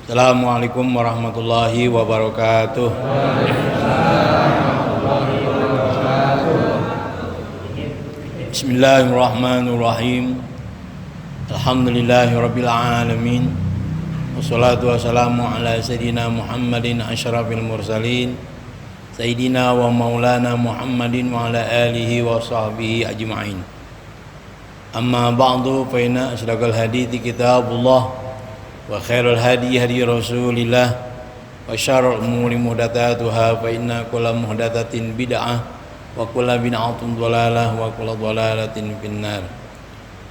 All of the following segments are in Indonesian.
Assalamualaikum warahmatullahi wabarakatuh. Bismillahirrahmanirrahim. Alhamdulillahirabbil alamin. Wassalatu wassalamu ala sayyidina Muhammadin asyrafil mursalin. Sayyidina wa maulana Muhammadin wa ala alihi wa sahbihi ajma'in. Amma ba'du fa inna asdaqal hadithi kitabullah wa khairul hadi hadi Rasulillah wa syarrul umuri muhdatsatuha fa inna kulla muhdatsatin bid'ah wa kulla bid'atin dhalalah wa kulla dhalalatin finnar.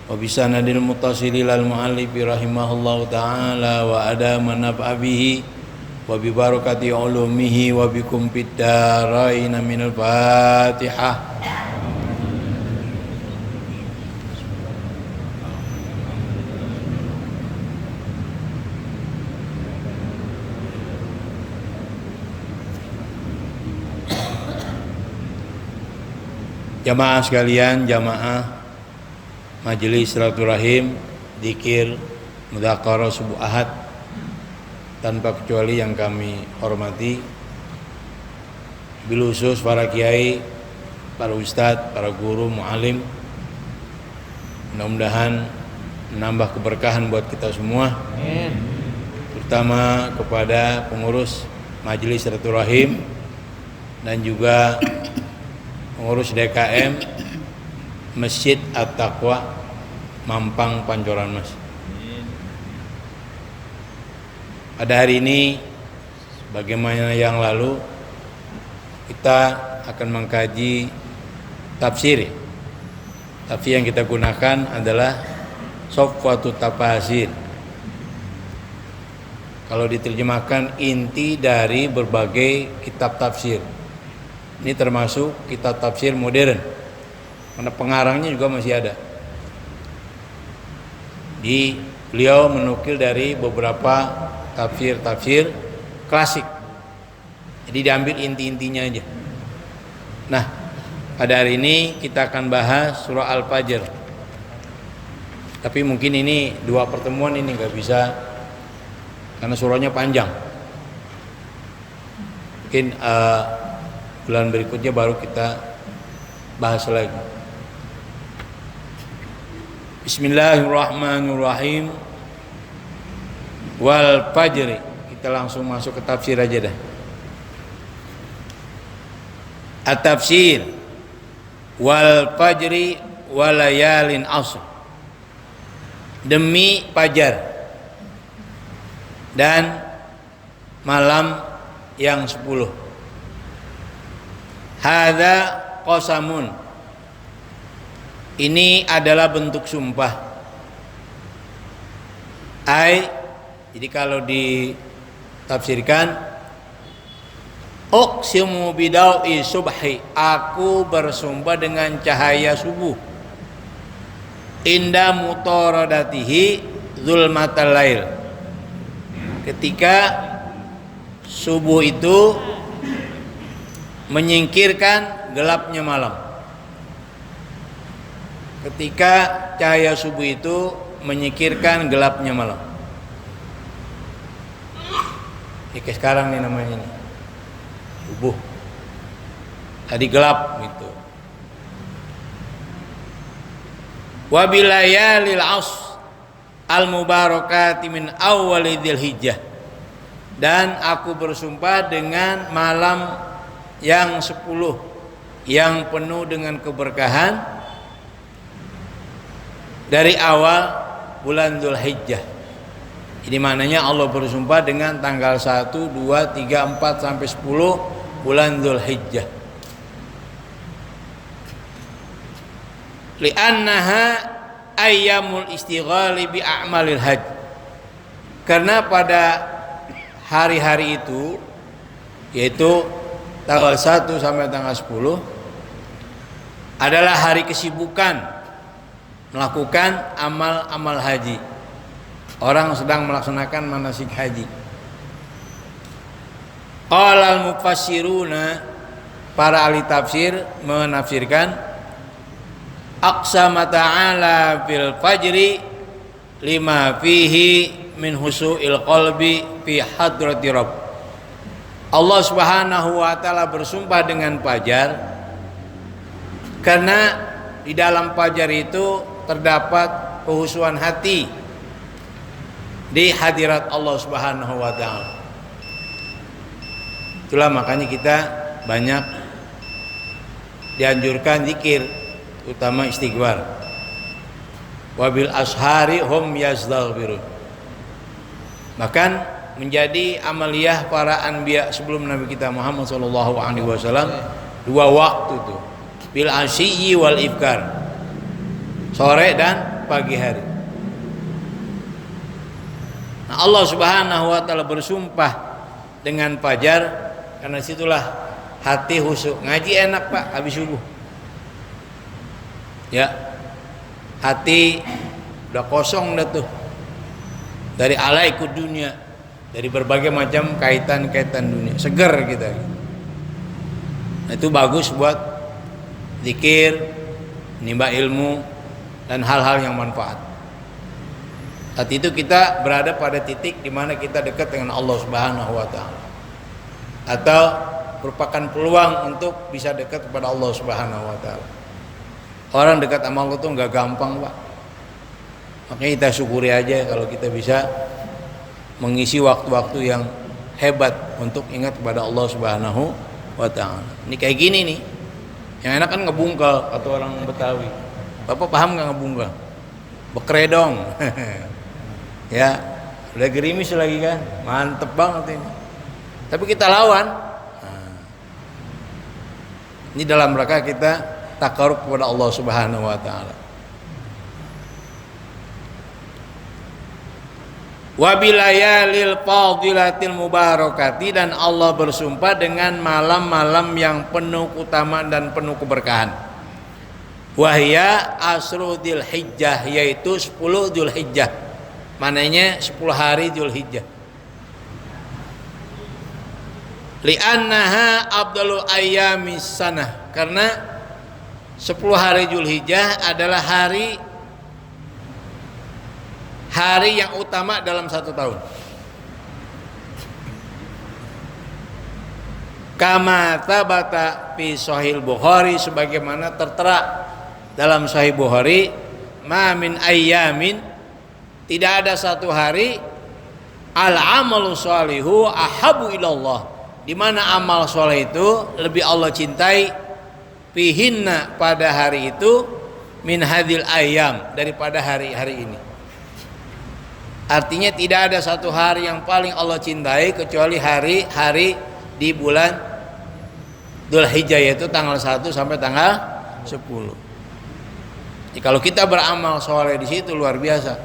Wa bisanadil muttasilil al muallif rahimahullahu taala wa adama naf'a bihi wa bi barakati ulumihi wa bikum fid darain minal Fatihah. Jamaah sekalian, jamaah majelis silaturahim, dzikir, mudzakarah subuh ahad, tanpa kecuali yang kami hormati, bil khusus para kiai, para ustadz, para guru, muallim. Mudah-mudahan menambah keberkahan buat kita semua. Amin. Terutama kepada pengurus majelis silaturahim dan juga pengurus DKM Masjid At-Taqwa Mampang Pancoran Mas. Pada hari ini bagaimana yang lalu kita akan mengkaji tafsir. Tafsir yang kita gunakan adalah Safwatut Tafasir. Kalau diterjemahkan inti dari berbagai kitab tafsir. Ini termasuk kitab tafsir modern, karena pengarangnya juga masih ada. Beliau menukil dari beberapa tafsir klasik. Jadi diambil inti-intinya aja. Nah, pada hari ini kita akan bahas surah Al-Fajr. Tapi mungkin ini dua pertemuan ini nggak bisa, karena surahnya panjang. Mungkin bulan berikutnya baru kita bahas lagi. Bismillahirrahmanirrahim. Wal fajri. Kita langsung masuk ke tafsir aja dah. At-tafsir. Wal fajri walayalin ashr. Demi fajar dan malam yang 10. Hadza qasamun. Ini adalah bentuk sumpah. Jadi kalau ditafsirkan, uqsimu bidaui subhi, aku bersumpah dengan cahaya subuh. Inda mutaradatihi zulmatal lail. Ketika subuh itu menyingkirkan gelapnya malam. Ketika cahaya subuh itu menyingkirkan gelapnya malam. Kayak sekarang nih namanya nih, subuh. Tadi gelap gitu. Wa bilayalil ashr al-mubarakati min awwali dzulhijjah. Dan aku bersumpah dengan malam yang 10 yang penuh dengan keberkahan dari awal bulan Dzulhijjah. Jadi maknanya Allah bersumpah dengan tanggal 1, 2, 3, 4 sampai 10 bulan Dzulhijjah. Li'annaha ayyamul istighali bi a'malil hajj. Karena pada hari-hari itu, yaitu tanggal 1 sampai tanggal 10 adalah hari kesibukan melakukan amal-amal haji. Orang sedang melaksanakan manasik haji. Qala al-mufassiruna, para ahli tafsir menafsirkan, aqsama ta'ala fil fajri lima fihi min husu'il qalbi fi hadrati rabb. Allah Subhanahu wa taala bersumpah dengan fajar karena di dalam fajar itu terdapat kehusuan hati di hadirat Allah Subhanahu wa taala. Itulah makanya kita banyak dianjurkan zikir, utama istighfar. Wabil ashari hum yastaghfirun. Bahkan menjadi amaliyah para anbiya sebelum Nabi kita Muhammad sallallahu alaihi wasallam dua waktu tuh, bil asyi wal ibkar, sore dan pagi hari. Nah, Allah Subhanahu wa taala bersumpah dengan fajar karena situlah hati khusyuk. Ngaji enak Pak habis subuh. Ya. Hati udah kosong dah tuh. Dari alaikud dunia, dari berbagai macam kaitan-kaitan dunia. Seger kita. Nah, itu bagus buat zikir, menimba ilmu dan hal-hal yang manfaat. Saat itu kita berada pada titik di mana kita dekat dengan Allah Subhanahu wa taala. Atau merupakan peluang untuk bisa dekat kepada Allah Subhanahu wa taala. Orang dekat sama Allah itu enggak gampang, Pak. Makanya kita syukuri aja kalau kita bisa mengisi waktu-waktu yang hebat untuk ingat kepada Allah Subhanahu wa taala. Ini kayak gini nih. Yang enak kan ngebungkel atau orang Betawi. Bapak paham enggak ngebungkel? Bekredong. Ya, udah gerimis lagi kan. Mantep banget ini. Tapi kita lawan. Nah, ini dalam rangka kita takarub kepada Allah Subhanahu wa taala. Wa bilayalil fadilatil mubarakati, dan Allah bersumpah dengan malam-malam yang penuh keutamaan dan penuh keberkahan. Wahya asru Dzulhijjah, yaitu 10 Dzulhijjah. Mananya 10 hari Dzulhijjah. Li'annaha afdalu ayyamis sanah, karena 10 hari Dzulhijjah adalah hari yang utama dalam satu tahun. Kama tabata fi Sahih Bukhari, sebagaimana tertera dalam Sahih Bukhari, ma min ayyamin, tidak ada satu hari, al amalu sholihu ahabu ilallah, di mana amal soleh itu lebih Allah cintai, fihinna, pada hari itu, min hadil ayyam, daripada hari-hari ini. Artinya tidak ada satu hari yang paling Allah cintai kecuali hari-hari di bulan Dzulhijjah, yaitu tanggal 1 sampai tanggal 10. Jadi kalau kita beramal soleh di situ luar biasa.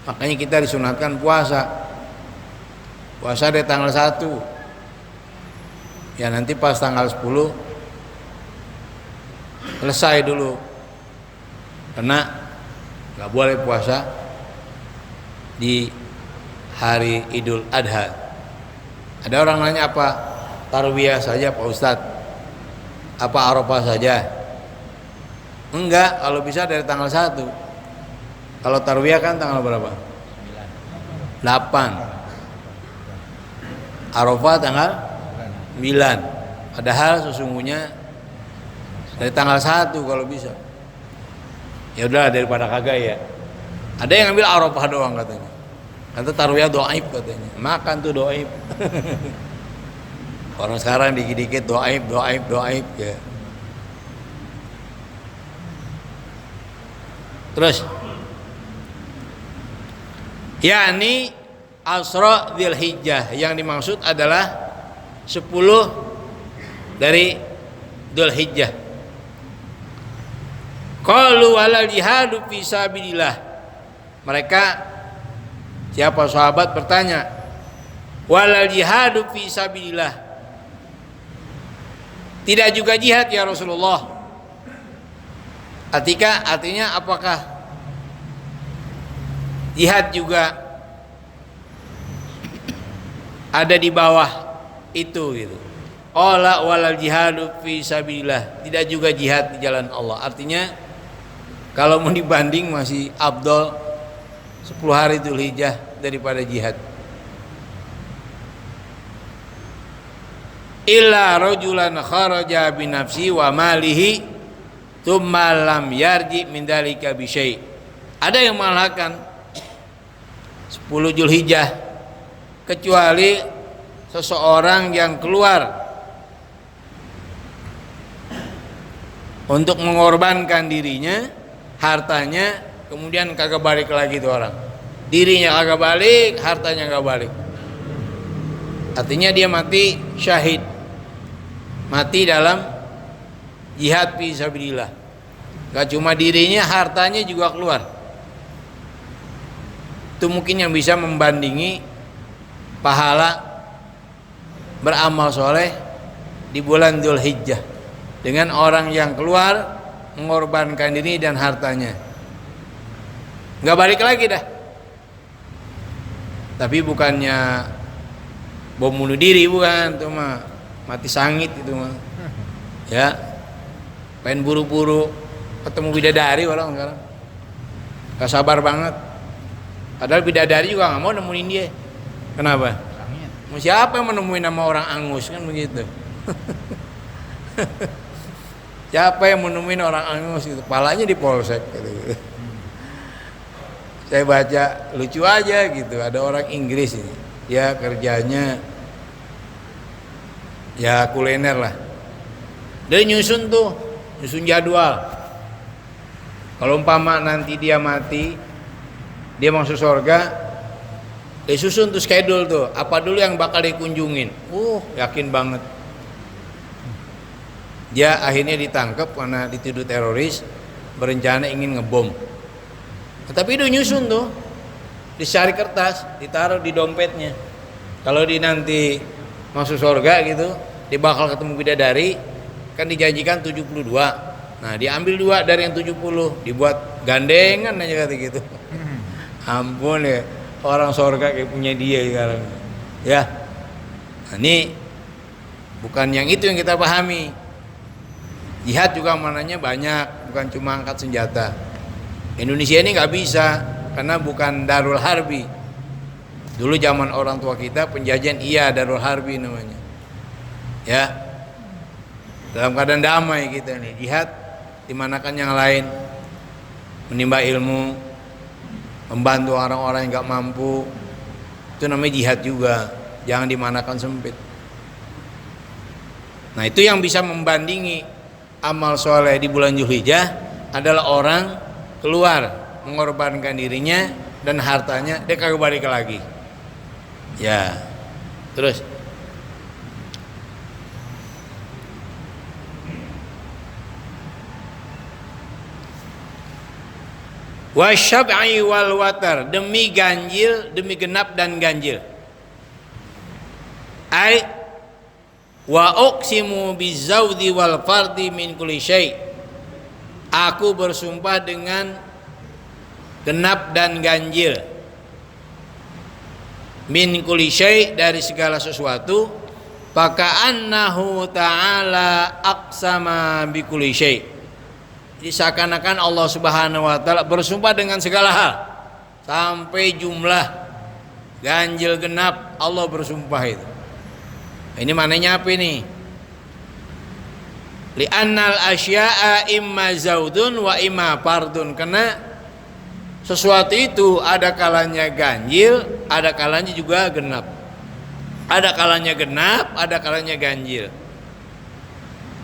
Makanya kita disunatkan puasa. Puasa dari tanggal 1. Ya nanti pas tanggal 10 selesai dulu. Karena nggak boleh puasa di hari Idul Adha. Ada orang nanya, apa tarwiyah saja Pak Ustadz? Apa Arafah saja? Enggak, kalau bisa dari tanggal 1. Kalau tarwiyah kan tanggal berapa? 8. Arafah tanggal 9. Padahal sesungguhnya dari tanggal 1 kalau bisa. Ya udah, daripada kagak ya. Ada yang ambil Arafah doang katanya. Kata tarwiyah doaib katanya. Makan tuh doaib. Orang sekarang dikit-dikit doaib ya. Terus yakni Asra Dzulhijjah, yang dimaksud adalah 10 dari Dzulhijjah. Qalu walal jihadu fi sabilillah. Mereka, siapa sahabat bertanya, walal jihadu fi sabilillah, tidak juga jihad ya Rasulullah? Artinya apakah jihad juga ada di bawah itu gitu? Qala walal jihadu fi sabilillah, tidak juga jihad di jalan Allah. Artinya kalau mau dibanding masih afdal 10 hari Dzulhijjah daripada jihad. Illa rajulan kharaja bi nafsi wa malihi tsumma lam yarji min dzalika bi syai'. Ada yang mengalahkan 10 Dzulhijjah kecuali seseorang yang keluar untuk mengorbankan dirinya, hartanya, kemudian kagak balik lagi itu orang. Dirinya kagak balik, hartanya kagak balik. Artinya dia mati syahid. Mati dalam jihad fi sabilillah. Gak cuma dirinya, hartanya juga keluar. Itu mungkin yang bisa membandingi pahala beramal soleh di bulan Dzulhijjah dengan orang yang keluar mengorbankan diri dan hartanya. Gak balik lagi dah. Tapi bukannya bom bunuh diri, bukan, itu mah mati sangit itu mah. Ya. Pengen buru-buru ketemu bidadari orang sekarang. Gak sabar banget. Padahal bidadari juga gak mau nemuin dia. Kenapa? Mau siapa yang menemuin nama orang angus kan begitu. Siapa yang menemuin orang angus gitu? Palanya di polsek gitu. Saya baca lucu aja gitu. Ada orang Inggris ini. Ya kerjanya ya kuliner lah. Dia nyusun jadwal. Kalau umpama nanti dia mati, dia masuk surga, dia susun tuh schedule tuh, apa dulu yang bakal dikunjungin. Yakin banget. Dia akhirnya ditangkap karena dituduh teroris, berencana ingin ngebom. Tapi itu nyusun tuh, dicari kertas, ditaruh di dompetnya. Kalau di nanti masuk surga gitu, dia bakal ketemu bidadari, kan dijanjikan 72. Nah, diambil 2 dari yang 70, dibuat gandengan aja kata gitu. Ampun ya, orang surga kayak punya dia sekarang. Ya. Nah, ini bukan yang itu yang kita pahami. Jihad juga mananya banyak, bukan cuma angkat senjata. Indonesia ini nggak bisa karena bukan darul harbi. Dulu zaman orang tua kita penjajahan iya darul harbi namanya. Ya. Dalam keadaan damai kita nih. Jihad dimanakan yang lain, menimba ilmu, membantu orang-orang yang nggak mampu, itu namanya jihad juga. Jangan dimanakan sempit. Nah itu yang bisa membandingi amal soleh di bulan Dzulhijjah adalah orang keluar mengorbankan dirinya dan hartanya, dia kagak balik lagi. Ya, terus wasyab'i wal watar, demi ganjil, demi genap dan ganjil. Ai wa uqsimu bizawdi wal fardi min kulli syai'. Aku bersumpah dengan genap dan ganjil. Min kulli syai', dari segala sesuatu. Faka'annahu ta'ala aqsama bi kulli syai'. Jadi seakan-akan Allah Subhanahu wa taala bersumpah dengan segala hal. Sampai jumlah ganjil genap Allah bersumpah itu. Ini maknanya apa ini? Li'annal asya'a imma zaudun wa imma fardun. Karena sesuatu itu ada kalanya ganjil, ada kalanya juga genap. Ada kalanya genap, ada kalanya ganjil.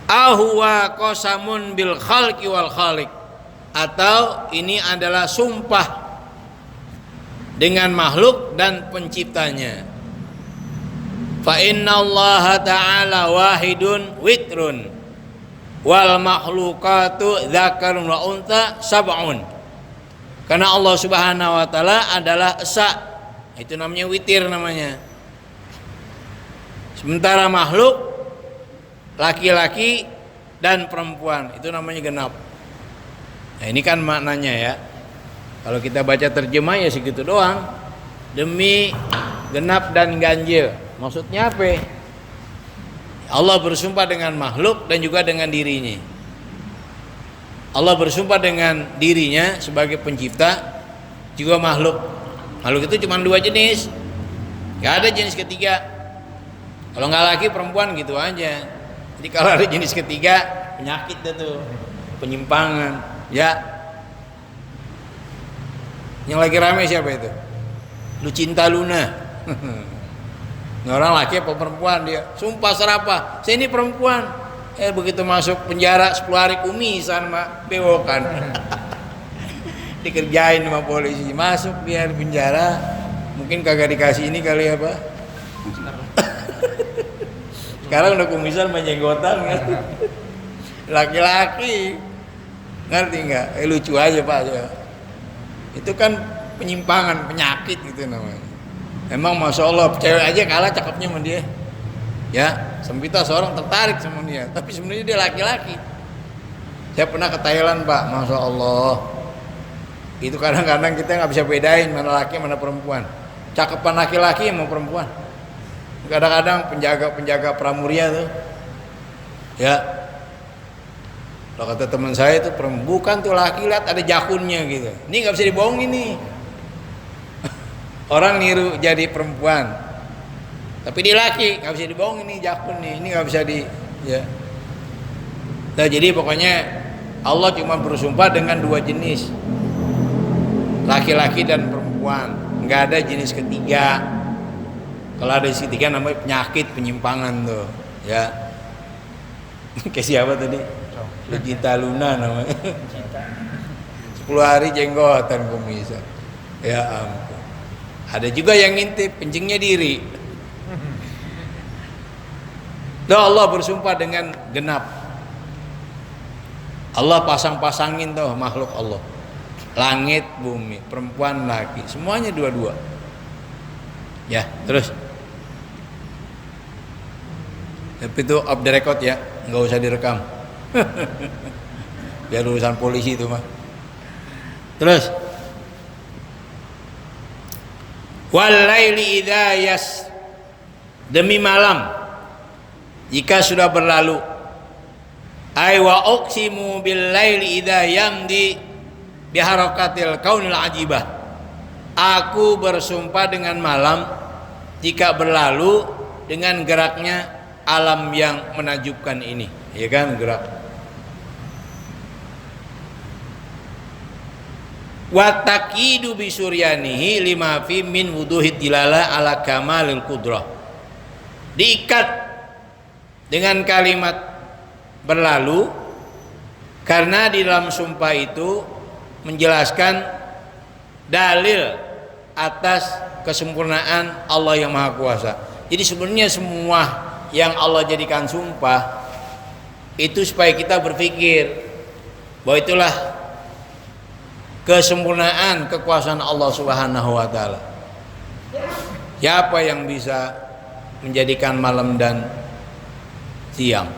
Ahuwa qasamun bil khalqi wal khaliq, atau ini adalah sumpah dengan makhluk dan penciptanya. Fa innallaha ta'ala wahidun witrun wal makhluqatu dzakarun wa untha sab'un. Karena Allah Subhanahu wa taala adalah esa, itu namanya witir namanya. Sementara makhluk laki-laki dan perempuan itu namanya genap. Nah ini kan maknanya ya. Kalau kita baca terjemah ya segitu doang. Demi genap dan ganjil. Maksudnya apa? Allah bersumpah dengan makhluk dan juga dengan dirinya. Allah bersumpah dengan dirinya sebagai pencipta, juga makhluk. Makhluk itu cuma dua jenis, nggak ada jenis ketiga. Kalau nggak laki perempuan gitu aja. Jadi kalau ada jenis ketiga, penyakit itu, penyimpangan. Ya, yang lagi rame siapa itu? Lucinta Luna. Ini orang laki apa perempuan dia? Sumpah serapah, saya ini perempuan. Begitu masuk penjara 10 hari kumisan mak bewokan. Dikerjain sama polisi, masuk dia di penjara, mungkin kagak dikasih ini kali apa? Sekarang udah kumisan menjenggotan kan? Laki-laki, ngerti nggak? Lucu aja pak ya. Itu kan penyimpangan, penyakit gitu namanya. Emang masya Allah, cewek aja kalah cakepnya sama dia. Ya, sempita seorang tertarik sama dia, tapi sebenarnya dia laki-laki. Saya pernah ke Thailand pak, masya Allah. Itu kadang-kadang kita nggak bisa bedain mana laki mana perempuan. Cakepan laki-laki sama perempuan. Kadang-kadang penjaga pramuria tuh, ya. Kalau kata teman saya itu bukan tuh laki, lihat ada jakunnya gitu. Ini nggak bisa dibohongin nih. Orang niru jadi perempuan, tapi dia laki, nggak bisa dibohongin nih jakun nih. Ini nggak bisa di, ya. Nah, jadi pokoknya Allah cuma bersumpah dengan dua jenis. Laki-laki dan perempuan, nggak ada jenis ketiga. Kalau ada jenis ketiga namanya penyakit, penyimpangan tuh, ya. Kayak siapa tadi? Lucinta Luna namanya. 10 hari jenggotan kumisan. Ya ampun. Ada juga yang ngintip, kencingnya diri. Tuh Allah bersumpah dengan genap. Allah pasang-pasangin tuh makhluk Allah. Langit, bumi, perempuan, laki, semuanya dua-dua. Ya, terus. Tapi itu off the record ya, nggak usah direkam. Biar urusan polisi itu mah. Terus. Walaili idza yas, demi malam jika sudah berlalu. Ay wa uqsimu bil laili idza yamdi biharakatil kaunil ajibah. Aku bersumpah dengan malam jika berlalu dengan geraknya alam yang menakjubkan ini, ya kan, gerak. Wa taqidu bi suryanihi lima fi min wuduhid dilala ala kamalil qudrah. Diikat dengan kalimat berlalu karena di dalam sumpah itu menjelaskan dalil atas kesempurnaan Allah yang Maha Kuasa. Jadi sebenarnya semua yang Allah jadikan sumpah itu supaya kita berpikir bahwa itulah kesempurnaan kekuasaan Allah Subhanahu wa taala. Siapa yang bisa menjadikan malam dan siang?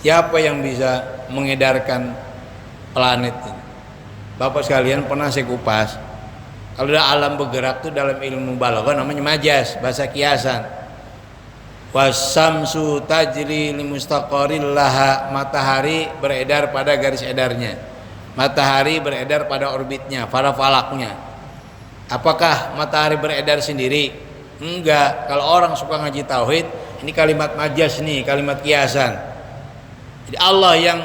Siapa yang bisa mengedarkan planet ini? Bapak sekalian, pernah saya kupas. Kalau ada alam bergerak itu dalam ilmu balaghah namanya majas, bahasa kiasan. Wasamsu tajri limustaqarril laha, matahari beredar pada garis edarnya. Matahari beredar pada orbitnya, pada falaknya. Apakah matahari beredar sendiri? Enggak. Kalau orang suka ngaji tauhid, ini kalimat majas nih, kalimat kiasan. Jadi Allah yang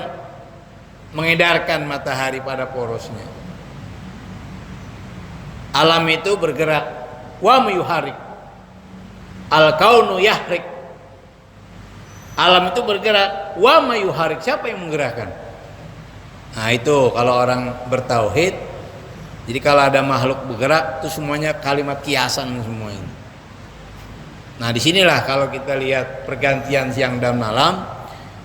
mengedarkan matahari pada porosnya. Alam itu bergerak. Wa muyuharik. Al-kaunu yahrik. Alam itu bergerak. Wa mayuharik. Siapa yang menggerakkan? Nah itu kalau orang bertauhid. Jadi kalau ada makhluk bergerak itu semuanya kalimat kiasan semua ini. Nah disinilah kalau kita lihat pergantian siang dan malam,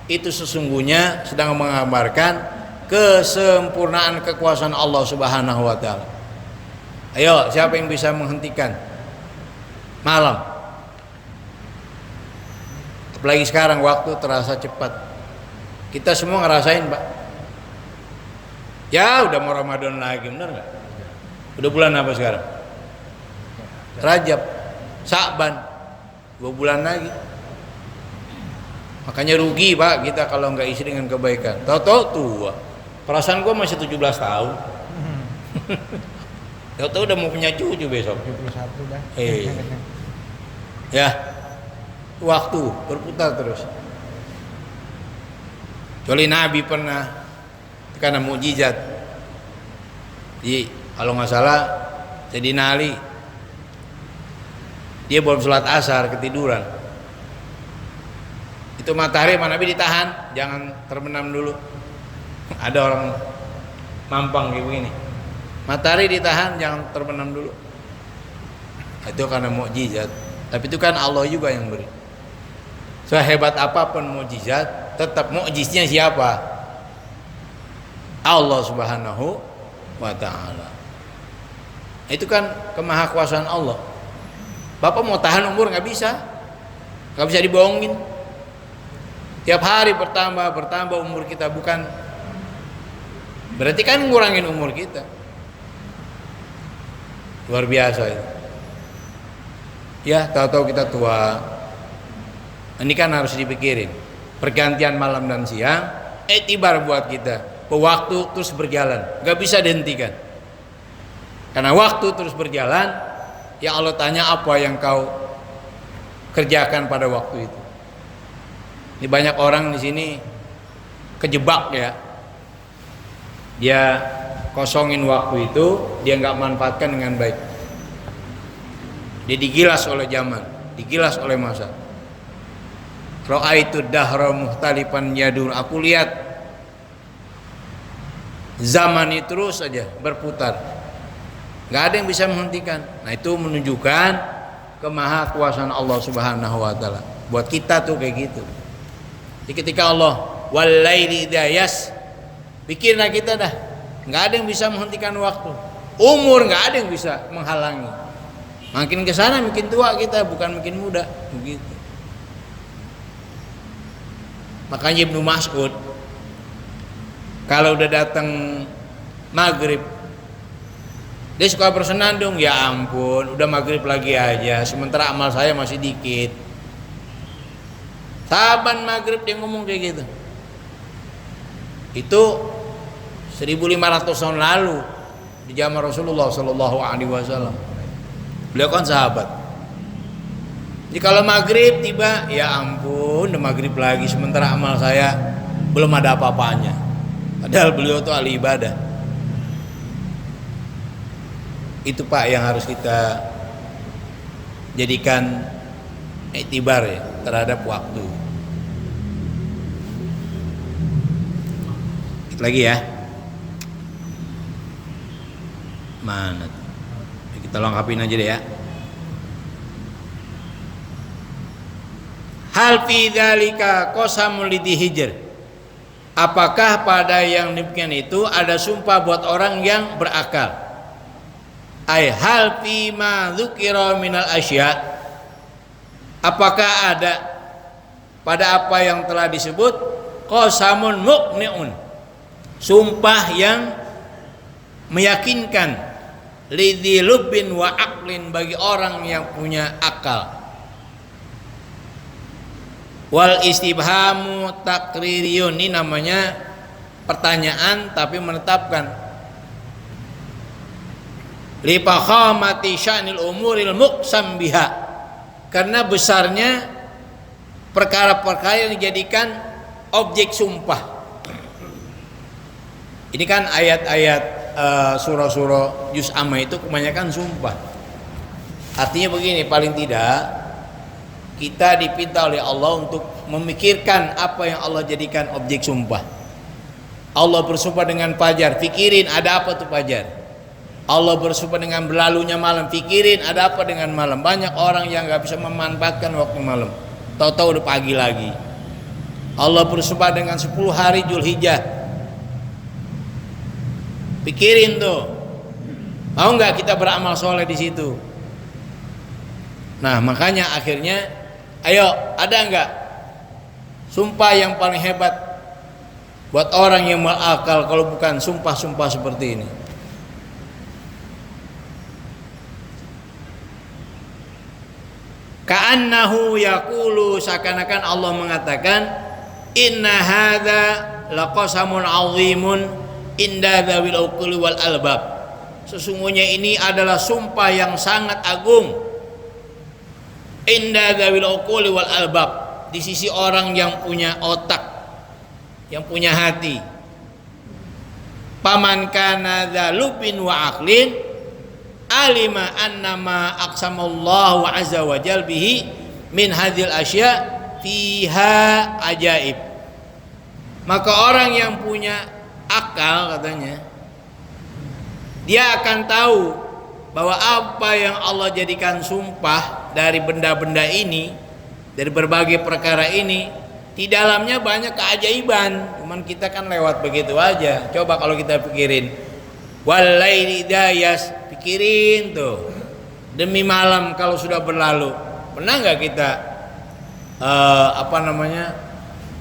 itu sesungguhnya sedang menggambarkan kesempurnaan kekuasaan Allah Subhanahu wa taala. Ayo, siapa yang bisa menghentikan malam? Apalagi sekarang waktu terasa cepat. Kita semua ngerasain, Pak. Ya udah mau Ramadan lagi, bener nggak? Udah bulan apa sekarang? Rajab, Sa'ban, 2 bulan lagi. Makanya rugi Pak kita kalau nggak isi dengan kebaikan. Tahu-tahu tua. Perasaan gue masih 17 tahun. Tahu-tahu udah mau punya cucu besok. 71 dah. Ya, waktu berputar terus. Kecuali Nabi pernah karena mukjizat. Jadi kalau nggak salah Sayyidina Ali dia belum sholat asar ketiduran. Itu matahari sama Nabi ditahan, jangan terbenam dulu. Ada orang mampang kayak begini. Matahari ditahan, jangan terbenam dulu. Itu karena mukjizat. Tapi itu kan Allah juga yang beri. Sehebat apapun mukjizat, tetap mukjiznya siapa? Allah Subhanahu wa ta'ala. Itu kan kemahakuasaan Allah. Bapak mau tahan umur nggak bisa dibohongin. Tiap hari bertambah umur kita, bukan berarti kan ngurangin umur kita. Luar biasa itu. Ya, tahu-tahu kita tua. Ini kan harus dipikirin. Pergantian malam dan siang, etibar buat kita. Waktu terus berjalan, nggak bisa dihentikan. Karena waktu terus berjalan, ya Allah tanya apa yang kau kerjakan pada waktu itu. Ini banyak orang di sini kejebak ya. Dia kosongin waktu itu, dia nggak manfaatkan dengan baik. Dia digilas oleh zaman, digilas oleh masa. Ra'aitu dahra muhtalifan yadur. Aku lihat zaman itu terus saja berputar, nggak ada yang bisa menghentikan. Nah itu menunjukkan kemahakuasaan Allah Subhanahu wa ta'ala. Buat kita tuh kayak gitu. Jadi ketika Allah walaili idza yas, pikirlah kita dah, nggak ada yang bisa menghentikan waktu. Umur nggak ada yang bisa menghalangi. Makin kesana makin tua kita, bukan makin muda, begitu. Makanya Ibnu Mas'ud kalau udah datang maghrib, dia suka bersenandung, ya ampun, udah maghrib lagi aja, sementara amal saya masih dikit. Saban maghrib dia ngomong kayak gitu. Itu 1500 tahun lalu di zaman Rasulullah Sallallahu Alaihi Wasallam. Beliau kan sahabat. Jadi kalau maghrib tiba, ya ampun, udah maghrib lagi, sementara amal saya belum ada apa-apanya. Padahal beliau tuh ahli ibadah. Itu Pak yang harus kita jadikan iktibar ya terhadap waktu. Lagi ya. Mana tuh? Kita lengkapin aja deh ya. Hal fi dzalika qasamul lidhi hijr. Apakah pada yang demikian itu ada sumpah buat orang yang berakal? Ai hal fi ma dzukira minal asya. Apakah ada pada apa yang telah disebut qasamun muqni'un, sumpah yang meyakinkan, lidhi lubbin wa aqlin, bagi orang yang punya akal. Wal istibhamu takririun, ini namanya pertanyaan tapi menetapkan. Li fakhamati sya'nil umuril muqsam biha, karena besarnya perkara-perkara yang dijadikan objek sumpah. Ini kan ayat-ayat surah-surah juz amma itu kebanyakan sumpah. Artinya begini, paling tidak kita dipinta oleh Allah untuk memikirkan apa yang Allah jadikan objek sumpah. Allah bersumpah dengan fajar, pikirin ada apa tuh fajar. Allah bersumpah dengan berlalunya malam, pikirin ada apa dengan malam. Banyak orang yang gak bisa memanfaatkan waktu malam, tahu-tahu udah pagi lagi. Allah bersumpah dengan 10 hari Dzulhijjah, pikirin tuh, mau nggak kita beramal soleh di situ? Nah makanya akhirnya, ayo, ada nggak sumpah yang paling hebat buat orang yang berakal kalau bukan sumpah-sumpah seperti ini? Ka'annahu yaqulu, seakan-akan Allah mengatakan, inna hadza laqasamun 'azimun inda dzawil uquli wal albab. sesungguhnya ini adalah sumpah yang sangat agung inda dzawil uquli wal albab, di sisi orang yang punya otak, yang punya hati. Paman kana dzalubin wa aqlin alima annama aqsamallahu azza wa jal bihi min hadhil asya fiha ajaib. Maka orang yang punya akal, katanya, dia akan tahu bahwa apa yang Allah jadikan sumpah dari benda-benda ini, dari berbagai perkara ini, di dalamnya banyak keajaiban. Cuman kita kan lewat begitu aja. Coba kalau kita pikirin, walaili dayas, pikirin tuh, demi malam kalau sudah berlalu, pernah nggak kita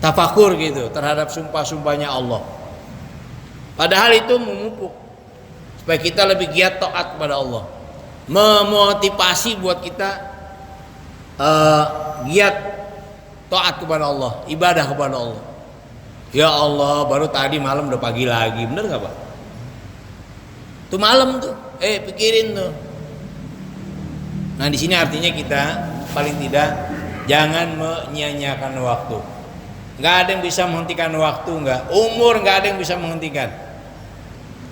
tafakur gitu terhadap sumpah-sumpahnya Allah? Padahal itu memupuk supaya kita lebih giat taat kepada Allah, memotivasi buat kita giat taat kepada Allah, ibadah kepada Allah. Ya Allah, baru tadi malam udah pagi lagi, bener nggak Pak? Tuh malam tuh, pikirin tuh. Nah di sini artinya kita paling tidak jangan menyia-nyiakan waktu. Nggak ada yang bisa menghentikan waktu, nggak. Umur nggak ada yang bisa menghentikan.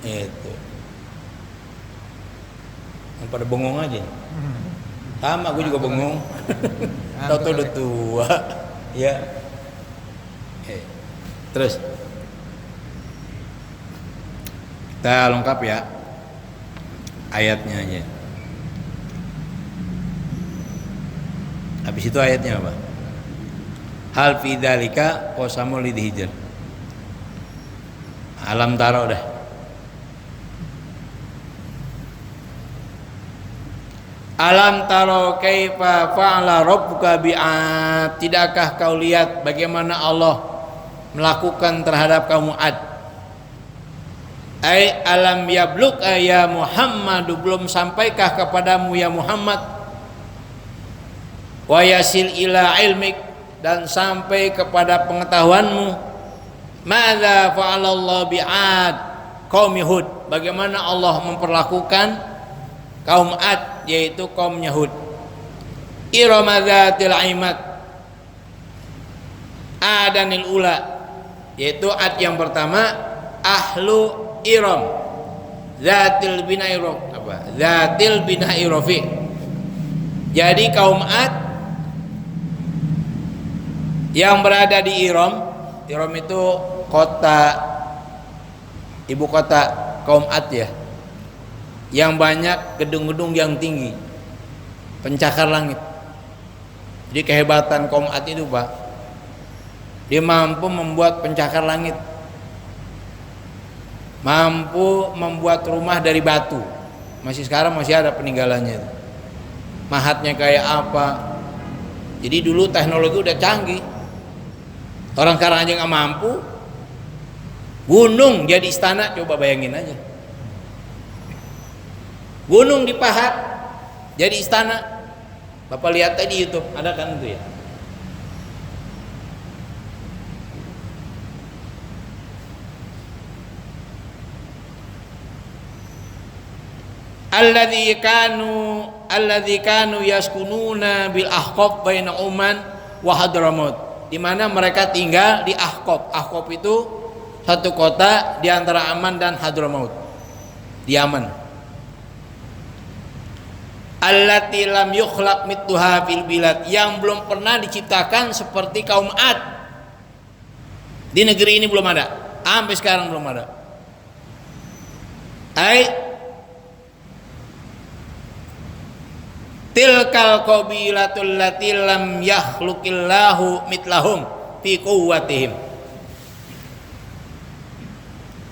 Itu. Yang pada bengong aja. Sama, gue juga bengong. Tahu-tahu udah tua. Ya. Terus kita lengkap ya ayatnya aja. Habis itu ayatnya apa? Hal fi dzalika qasamul lidhijr. Alam taro dah. Alam taro kaifa fa'ala rabbuka bi'ad. Tidakkah kau lihat bagaimana Allah melakukan terhadap kaum Ad? Ai alam yabluk ya Muhammad, belum sampaikah kepadamu ya Muhammad, wa yasil ila ilmik, dan sampai kepada pengetahuanmu, madza fa'alallahu bi'ad qaumi Hud, bagaimana Allah memperlakukan kaum Ad, yaitu kaumnya Hud. Irama dzatil imad adanil ula, yaitu Ad yang pertama, ahlu Iram zatil binairof, zatil binairofi. Jadi kaum Ad yang berada di Iram, Iram itu kota, ibu kota kaum Ad ya, yang banyak gedung-gedung yang tinggi, pencakar langit. Jadi kehebatan kaum Ad itu Pak, dia mampu membuat pencakar langit, mampu membuat rumah dari batu. Masih sekarang masih ada peninggalannya. Mahatnya kayak apa? Jadi dulu teknologi udah canggih, orang sekarang aja nggak mampu. Gunung jadi istana, coba bayangin aja. Gunung dipahat jadi istana. Bapak lihat tadi YouTube, ada kan itu ya. Alladzi kanu yaskununa bil Ahqaf baina Oman wa Hadramaut, di mana mereka tinggal di Ahqaf. Ahqaf itu satu kota di antara Aman dan Hadramaut, di Yaman. Allati lam yukhlaq mithluha fil bilad, yang belum pernah diciptakan seperti kaum Ad. Di negeri ini belum ada, sampai sekarang belum ada. Tilkal qabilatul lati lam yakhluqillahu mitlahum fi quwwatihim.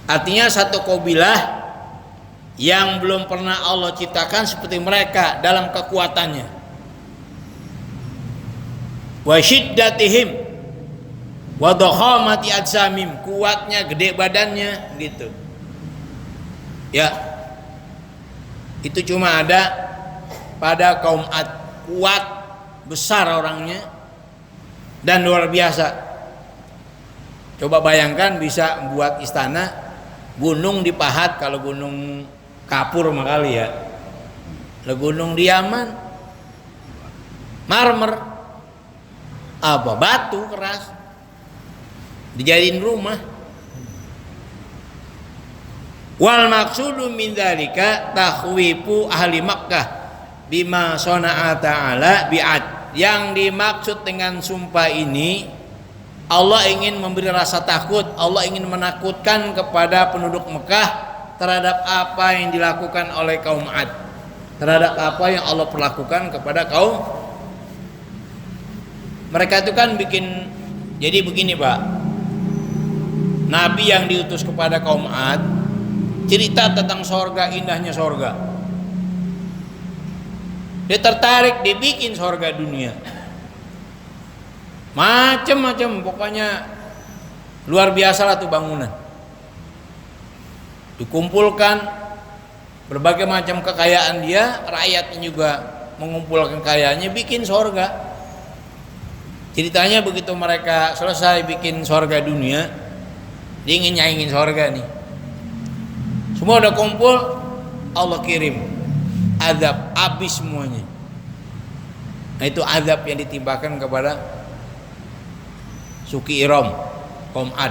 Artinya satu kabilah yang belum pernah Allah ciptakan seperti mereka dalam kekuatannya. Wa syiddatihim wa dakhamati ajsamim, kuatnya, gede badannya gitu. Ya. Itu cuma ada pada kaum Ad, kuat, besar orangnya, dan luar biasa. Coba bayangkan bisa buat istana, gunung dipahat. Kalau gunung kapur makali ya. Le gunung di Yaman marmer apa batu keras dijadiin rumah. Wal maksudu min dzalika takhwifu ahli Makkah bima sana'a ta'ala bi'ad. Yang dimaksud dengan sumpah ini, Allah ingin memberi rasa takut, Allah ingin menakutkan kepada penduduk Mekah terhadap apa yang dilakukan oleh kaum Ad, terhadap apa yang Allah perlakukan kepada kaum mereka. Itu kan bikin, jadi begini Pak, Nabi yang diutus kepada kaum Ad cerita tentang sorga, indahnya sorga, dia tertarik, dibikin sorga dunia macam-macam, pokoknya luar biasa lah tuh bangunan, dikumpulkan berbagai macam kekayaan dia, rakyatnya juga mengumpulkan kekayaannya, bikin sorga. Ceritanya begitu mereka selesai bikin sorga dunia, dia ingin nyaingin sorga nih, semua udah kumpul, Allah kirim azab, habis semuanya. Nah itu azab yang ditimpakan kepada Suki Iram, kaum Ad.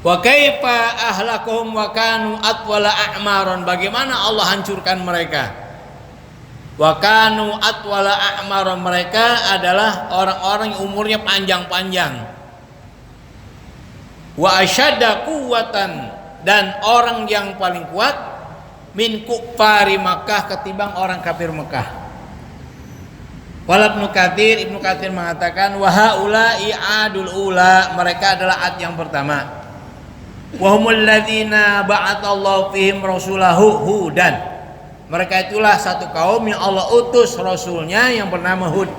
Wa kaifa ahlakuhum wa kanu atwala a'maron, bagaimana Allah hancurkan mereka. Wa kanu atwala a'maron, mereka adalah orang-orang yang umurnya panjang-panjang. Wa asyadda quwwatan, dan orang yang paling kuat min kuffari Makkah, ketimbang orang kafir Mekah. Wala Ibnu Katsir mengatakan wa haula'i adul ula, mereka adalah ad yang pertama. Wa humul ladzina ba'atsallahu fihim rasulahu Hudan, mereka itulah satu kaum yang Allah utus rasulnya yang bernama Hud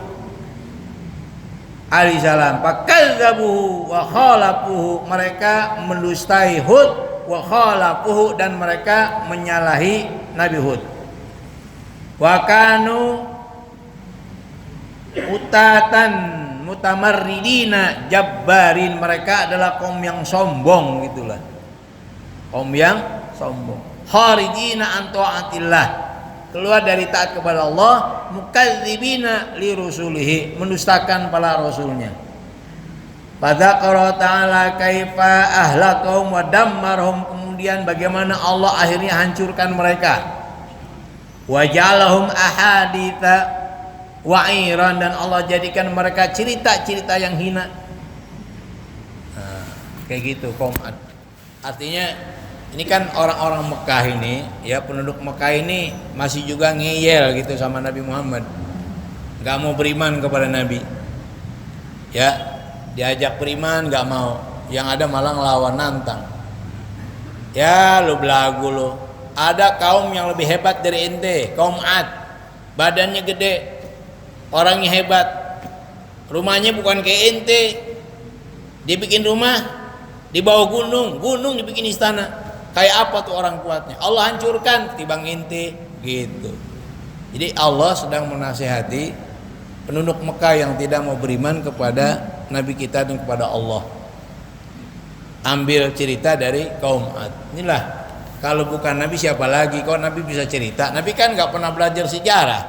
alaihi salam. Fakadzabuhu wa khalafuhu, mereka mendustai Hud, wa khalafuhu, dan mereka menyalahi Nabi Hud. Wa kanu utatan mutamarridina jabbarin, mereka adalah kaum yang sombong gitulah, kaum yang sombong. Kharijina an taatillah, keluar dari taat kepada Allah. Mukadzibina li rusulihi, mendustakan para rasulnya. Fadzakara ta'ala kaifa ahlakahum wa dammarhum, kemudian bagaimana Allah akhirnya hancurkan mereka. Wa ja'alahum ahaditsa wa'iran, dan Allah jadikan mereka cerita-cerita yang hina. Nah, kayak gitu kaum Ad. Artinya ini kan orang-orang Mekah ini, ya penduduk Mekah ini masih juga ngeyel gitu sama Nabi Muhammad, nggak mau beriman kepada Nabi. Ya, diajak beriman nggak mau, yang ada malah ngelawan, nantang. Ya lu belagu lu. Ada kaum yang lebih hebat dari ente, kaum Ad, badannya gede, orangnya hebat, rumahnya bukan kayak ente, dia bikin rumah di bawah gunung, gunung dibikin istana. Kayak apa tuh orang kuatnya? Allah hancurkan ketimbang ente gitu. Jadi Allah sedang menasihati penduduk Mekah yang tidak mau beriman kepada Nabi kita dan kepada Allah. Ambil cerita dari kaum Ad. Inilah, kalau bukan Nabi siapa lagi? Kok Nabi bisa cerita? Nabi kan nggak pernah belajar sejarah,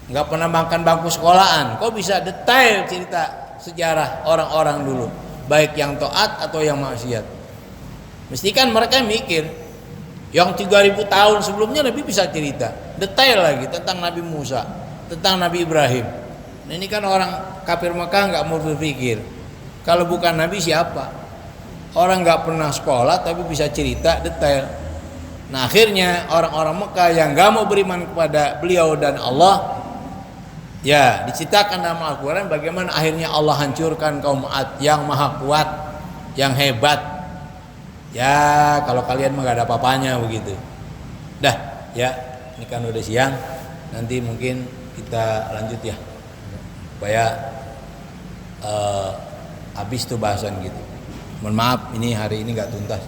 nggak pernah makan bangku sekolahan, kok bisa detail cerita sejarah orang-orang dulu, baik yang taat atau yang maksiat. Mesti kan mereka mikir, yang 3000 tahun sebelumnya Nabi bisa cerita detail lagi tentang Nabi Musa, tentang Nabi Ibrahim. Nah, ini kan orang kafir Mekah nggak mau berpikir, kalau bukan Nabi siapa? Orang nggak pernah sekolah tapi bisa cerita detail. Nah akhirnya orang-orang Mekah yang nggak mau beriman kepada beliau dan Allah, ya diceritakan dalam Al-Quran bagaimana akhirnya Allah hancurkan kaum Ad yang maha kuat, yang hebat. Ya kalau kalian mah gak ada apa-apanya begitu. Dah ya, ini kan udah siang, nanti mungkin kita lanjut ya, supaya habis tuh bahasan gitu. Mohon maaf ini hari ini gak tuntas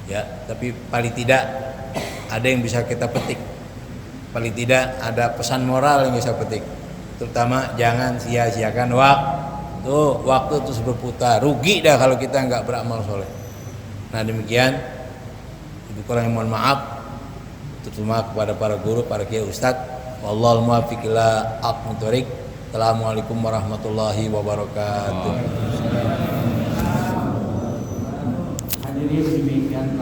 ya, tapi paling tidak ada yang bisa kita petik, paling tidak ada pesan moral yang bisa petik. Terutama jangan sia-siakan waktu terus berputar. Rugi dah kalau kita nggak beramal soleh. Nah demikian, lebih kurang mohon maaf, terutama kepada para guru, para kiai ustadz. Wallahul muwaffiq ila aqwamit thoriq. Assalamualaikum warahmatullahi wabarakatuh. Hadirin demikian